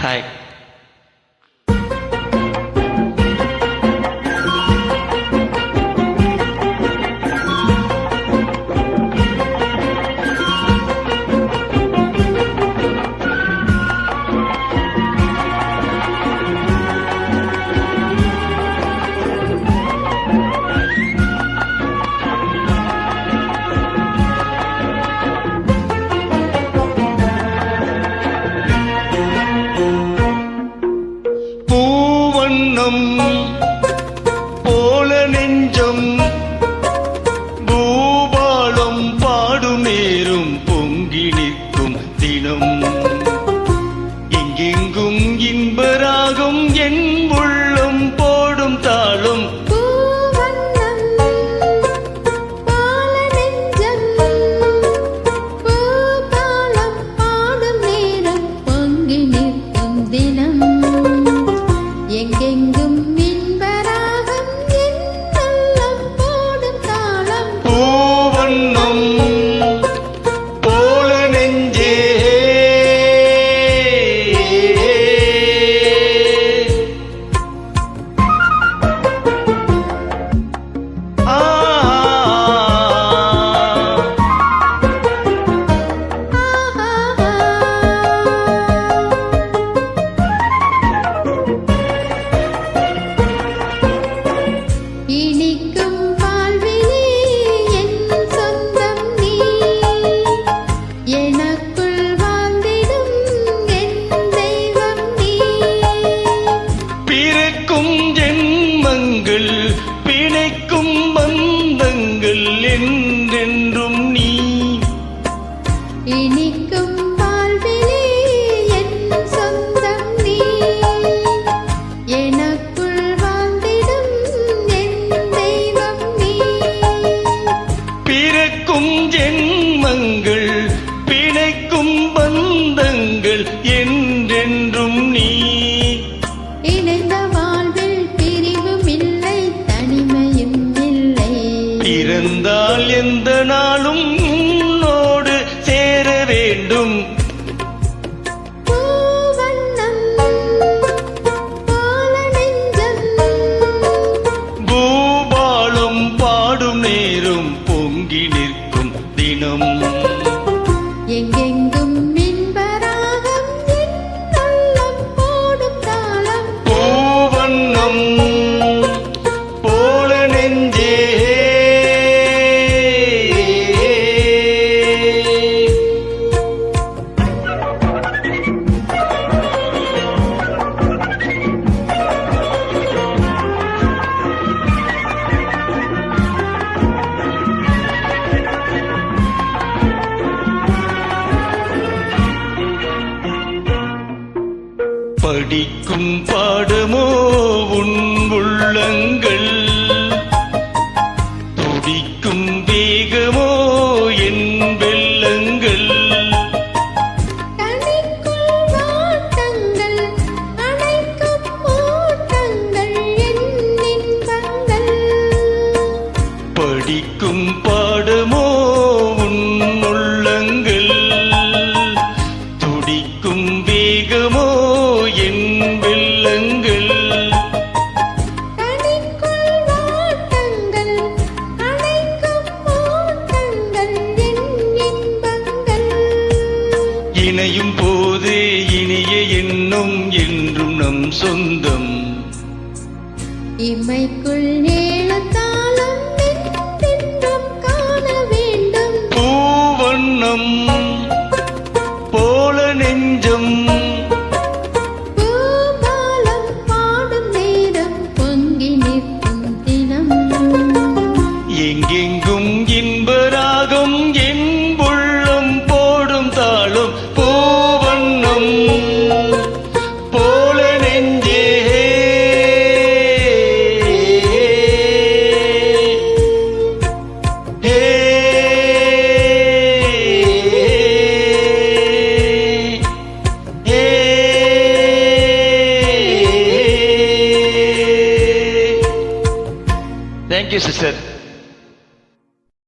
Hi. போல நெஞ்சம் பூபாலம் பாடும் நேரும் பொங்கி நிற்கும் தினம் எங்கெங்கும் இன்பராகும் என் உள்ளம் போடும் தாளம் பிணைக்கும் பந்தங்கள் என்றென்றும் நீ இனிக்கும் வாழ்விலே என் சொந்தம் நீ எனக்குள் வாழ்ந்திடும் என் தெய்வம் நீ பிறக்கும் ஜென்மங்கள் பிணைக்கும் பந்தங்கள் என்றென்றும் நீ இருந்தால் எந்த நாளும் உன்னோடு சேர வேண்டும் பூபாலம் பாடும் நேரும் பொங்கி நிற்கும் தினம் எங்கெங்கும் மின்பராகம் என் போடும் தாளம் பூவண்ணம் போல நெஞ்சே படிக்கும் பாடமோ உன் உள்ளங்கள் துடிக்கும் வேகமோ என் வெள்ளங்கள் படிக்கும் பாடமோ உன் உள்ளங்கள் துடிக்கும் வேகமோ என் வெள்ளங்கள் இணையும் போது இனிய எண்ணம் என்றும் நம் சொந்தம் இமைக்குள் ஏழத்தாளம் என்றும் காண வேண்டும் பூவண்ணம் போல நெஞ்சம் பூபாலம் பாடும் நேரம் பொங்கி நிற்கும் தினம் எங்கெங்கும் இன்பராகம் என் உள்ளம் போடும் தாளம் பூவண்ணம் போல நெஞ்சே Thank you, sister.